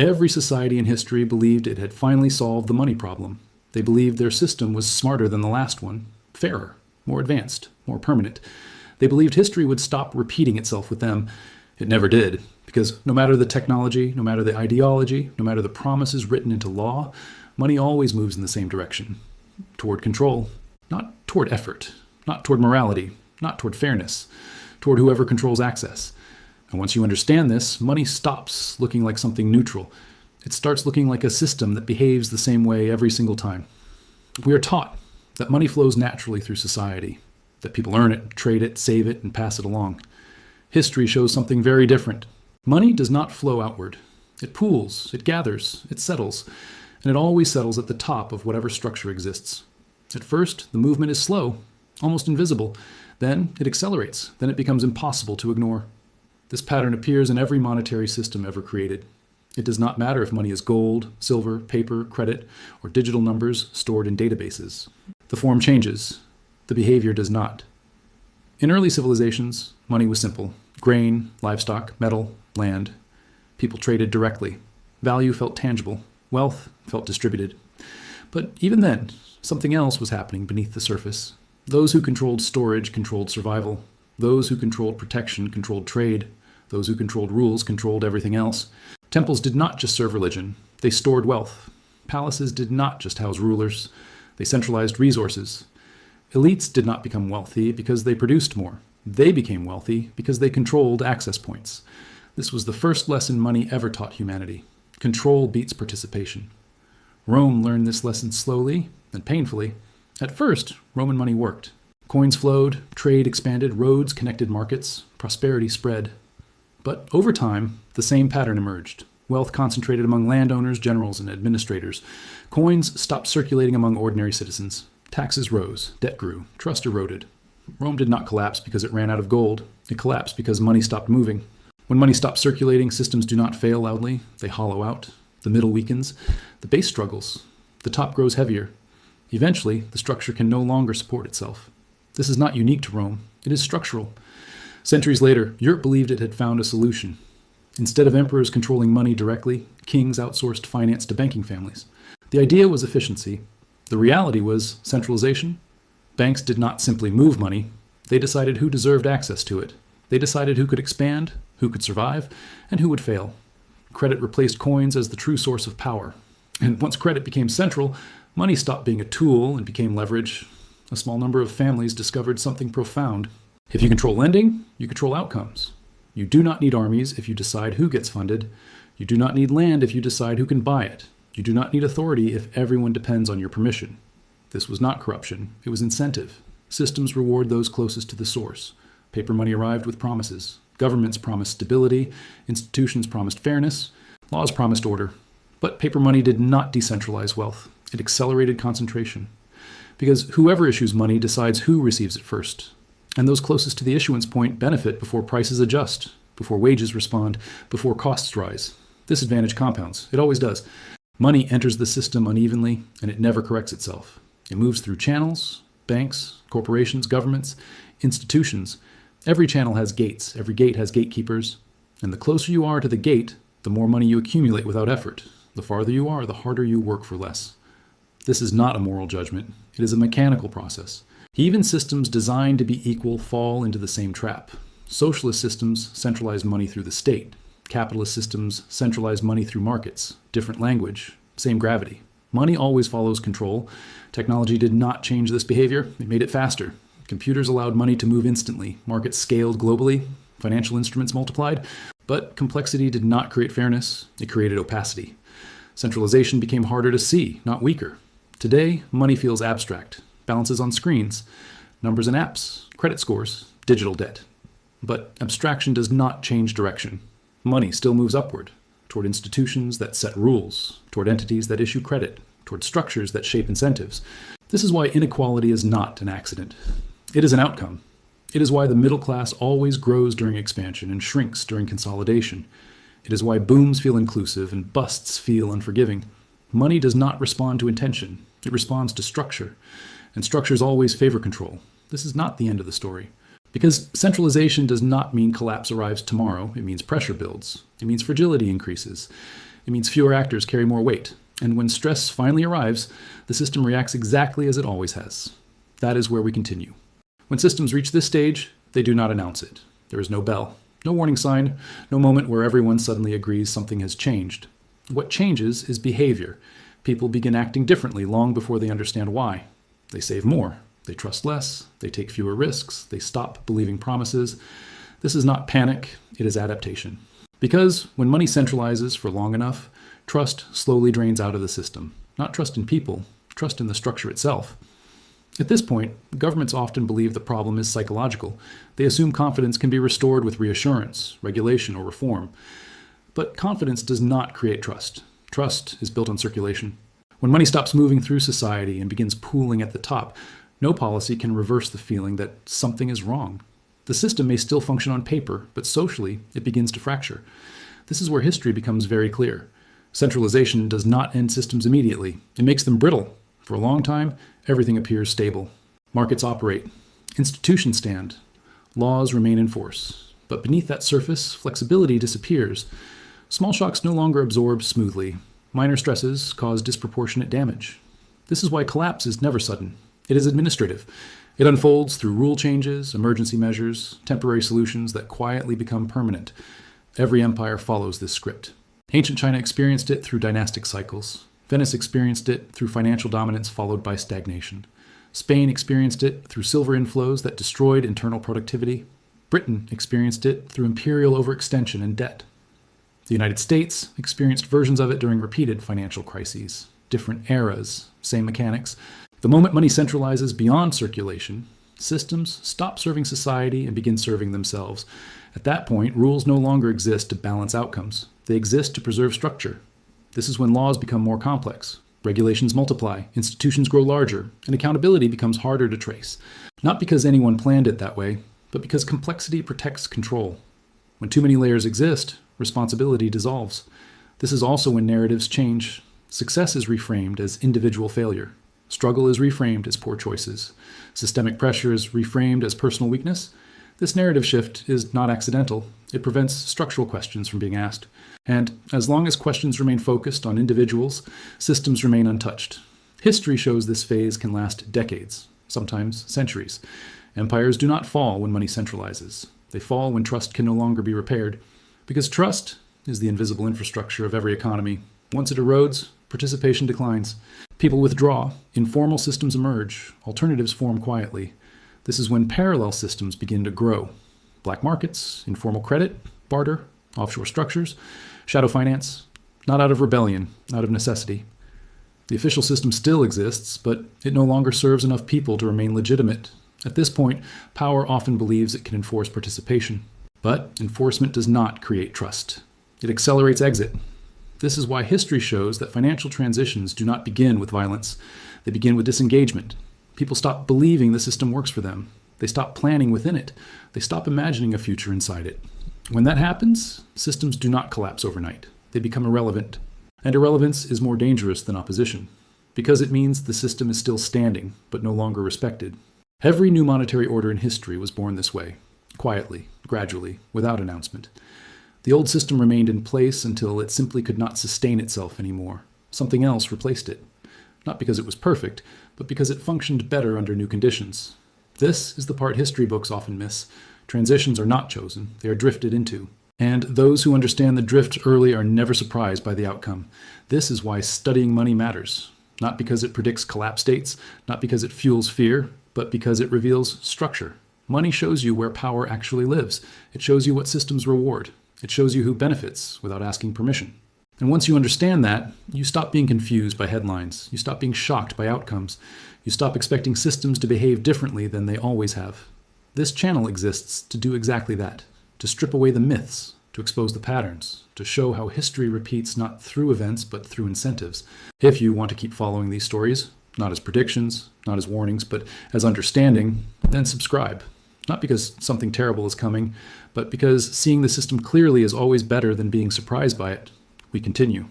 Every society in history believed it had finally solved the money problem. They believed their system was smarter than the last one, fairer, more advanced, more permanent. They believed history would stop repeating itself with them. It never did, because no matter the technology, no matter the ideology, no matter the promises written into law, money always moves in the same direction, toward control, not toward effort, not toward morality, not toward fairness, toward whoever controls access. And once you understand this, money stops looking like something neutral. It starts looking like a system that behaves the same way every single time. We are taught that money flows naturally through society, that people earn it, trade it, save it, and pass it along. History shows something very different. Money does not flow outward. It pools, it gathers, it settles, and it always settles at the top of whatever structure exists. At first, the movement is slow, almost invisible. Then it accelerates. Then it becomes impossible to ignore. This pattern appears in every monetary system ever created. It does not matter if money is gold, silver, paper, credit, or digital numbers stored in databases. The form changes. The behavior does not. In early civilizations, money was simple. Grain, livestock, metal, land. People traded directly. Value felt tangible. Wealth felt distributed. But even then, something else was happening beneath the surface. Those who controlled storage controlled survival. Those who controlled protection controlled trade. Those who controlled rules controlled everything else. Temples did not just serve religion. They stored wealth. Palaces did not just house rulers. They centralized resources. Elites did not become wealthy because they produced more. They became wealthy because they controlled access points. This was the first lesson money ever taught humanity. Control beats participation. Rome learned this lesson slowly and painfully. At first, Roman money worked. Coins flowed, trade expanded, roads connected markets, prosperity spread. But over time, the same pattern emerged. Wealth concentrated among landowners, generals, and administrators. Coins stopped circulating among ordinary citizens. Taxes rose, debt grew, trust eroded. Rome did not collapse because it ran out of gold. It collapsed because money stopped moving. When money stops circulating, systems do not fail loudly. They hollow out. The middle weakens. The base struggles. The top grows heavier. Eventually, the structure can no longer support itself. This is not unique to Rome. It is structural. Centuries later, Europe believed it had found a solution. Instead of emperors controlling money directly, kings outsourced finance to banking families. The idea was efficiency. The reality was centralization. Banks did not simply move money. They decided who deserved access to it. They decided who could expand, who could survive, and who would fail. Credit replaced coins as the true source of power. And once credit became central, money stopped being a tool and became leverage. A small number of families discovered something profound. If you control lending, you control outcomes. You do not need armies if you decide who gets funded. You do not need land if you decide who can buy it. You do not need authority if everyone depends on your permission. This was not corruption. It was incentive. Systems reward those closest to the source. Paper money arrived with promises. Governments promised stability. Institutions promised fairness. Laws promised order. But paper money did not decentralize wealth. It accelerated concentration. Because whoever issues money decides who receives it first. And those closest to the issuance point benefit before prices adjust, before wages respond, before costs rise. This advantage compounds. It always does. Money enters the system unevenly, and it never corrects itself. It moves through channels, banks, corporations, governments, institutions. Every channel has gates. Every gate has gatekeepers. And the closer you are to the gate, the more money you accumulate without effort. The farther you are, the harder you work for less. This is not a moral judgment. It is a mechanical process. Even systems designed to be equal fall into the same trap. Socialist systems centralize money through the state. Capitalist systems centralize money through markets. Different language, same gravity. Money always follows control. Technology did not change this behavior. It made it faster. Computers allowed money to move instantly. Markets scaled globally. Financial instruments multiplied. But complexity did not create fairness. It created opacity. Centralization became harder to see, not weaker. Today, money feels abstract. Balances on screens, numbers in apps, credit scores, digital debt. But abstraction does not change direction. Money still moves upward, toward institutions that set rules, toward entities that issue credit, toward structures that shape incentives. This is why inequality is not an accident. It is an outcome. It is why the middle class always grows during expansion and shrinks during consolidation. It is why booms feel inclusive and busts feel unforgiving. Money does not respond to intention. It responds to structure. And structures always favor control. This is not the end of the story. Because centralization does not mean collapse arrives tomorrow. It means pressure builds. It means fragility increases. It means fewer actors carry more weight. And when stress finally arrives, the system reacts exactly as it always has. That is where we continue. When systems reach this stage, they do not announce it. There is no bell, no warning sign, no moment where everyone suddenly agrees something has changed. What changes is behavior. People begin acting differently long before they understand why. They save more. They trust less. They take fewer risks. They stop believing promises. This is not panic, it is adaptation. Because when money centralizes for long enough, trust slowly drains out of the system. Not trust in people, trust in the structure itself. At this point, governments often believe the problem is psychological. They assume confidence can be restored with reassurance, regulation, or reform. But confidence does not create trust. Trust is built on circulation. When money stops moving through society and begins pooling at the top, no policy can reverse the feeling that something is wrong. The system may still function on paper, but socially it begins to fracture. This is where history becomes very clear. Centralization does not end systems immediately. It makes them brittle. For a long time, everything appears stable. Markets operate. Institutions stand. Laws remain in force. But beneath that surface, flexibility disappears. Small shocks no longer absorb smoothly. Minor stresses cause disproportionate damage. This is why collapse is never sudden. It is administrative. It unfolds through rule changes, emergency measures, temporary solutions that quietly become permanent. Every empire follows this script. Ancient China experienced it through dynastic cycles. Venice experienced it through financial dominance followed by stagnation. Spain experienced it through silver inflows that destroyed internal productivity. Britain experienced it through imperial overextension and debt. The United States experienced versions of it during repeated financial crises. Different eras, same mechanics. The moment money centralizes beyond circulation, systems stop serving society and begin serving themselves. At that point, rules no longer exist to balance outcomes. They exist to preserve structure. This is when laws become more complex. Regulations multiply, institutions grow larger, and accountability becomes harder to trace. Not because anyone planned it that way, but because complexity protects control. When too many layers exist, responsibility dissolves. This is also when narratives change. Success is reframed as individual failure. Struggle is reframed as poor choices. Systemic pressure is reframed as personal weakness. This narrative shift is not accidental. It prevents structural questions from being asked. And as long as questions remain focused on individuals, systems remain untouched. History shows this phase can last decades, sometimes centuries. Empires do not fall when money centralizes. They fall when trust can no longer be repaired. Because trust is the invisible infrastructure of every economy. Once it erodes, participation declines. People withdraw, informal systems emerge, alternatives form quietly. This is when parallel systems begin to grow. Black markets, informal credit, barter, offshore structures, shadow finance, not out of rebellion, out of necessity. The official system still exists, but it no longer serves enough people to remain legitimate. At this point, power often believes it can enforce participation. But enforcement does not create trust. It accelerates exit. This is why history shows that financial transitions do not begin with violence. They begin with disengagement. People stop believing the system works for them. They stop planning within it. They stop imagining a future inside it. When that happens, systems do not collapse overnight. They become irrelevant. And irrelevance is more dangerous than opposition, because it means the system is still standing, but no longer respected. Every new monetary order in history was born this way, quietly, gradually, without announcement. The old system remained in place until it simply could not sustain itself anymore. Something else replaced it. Not because it was perfect, but because it functioned better under new conditions. This is the part history books often miss. Transitions are not chosen, they are drifted into. And those who understand the drift early are never surprised by the outcome. This is why studying money matters. Not because it predicts collapse dates, not because it fuels fear, but because it reveals structure. Money shows you where power actually lives. It shows you what systems reward. It shows you who benefits without asking permission. And once you understand that, you stop being confused by headlines. You stop being shocked by outcomes. You stop expecting systems to behave differently than they always have. This channel exists to do exactly that, to strip away the myths, to expose the patterns, to show how history repeats not through events but through incentives. If you want to keep following these stories, not as predictions, not as warnings, but as understanding, then subscribe. Not because something terrible is coming, but because seeing the system clearly is always better than being surprised by it. We continue.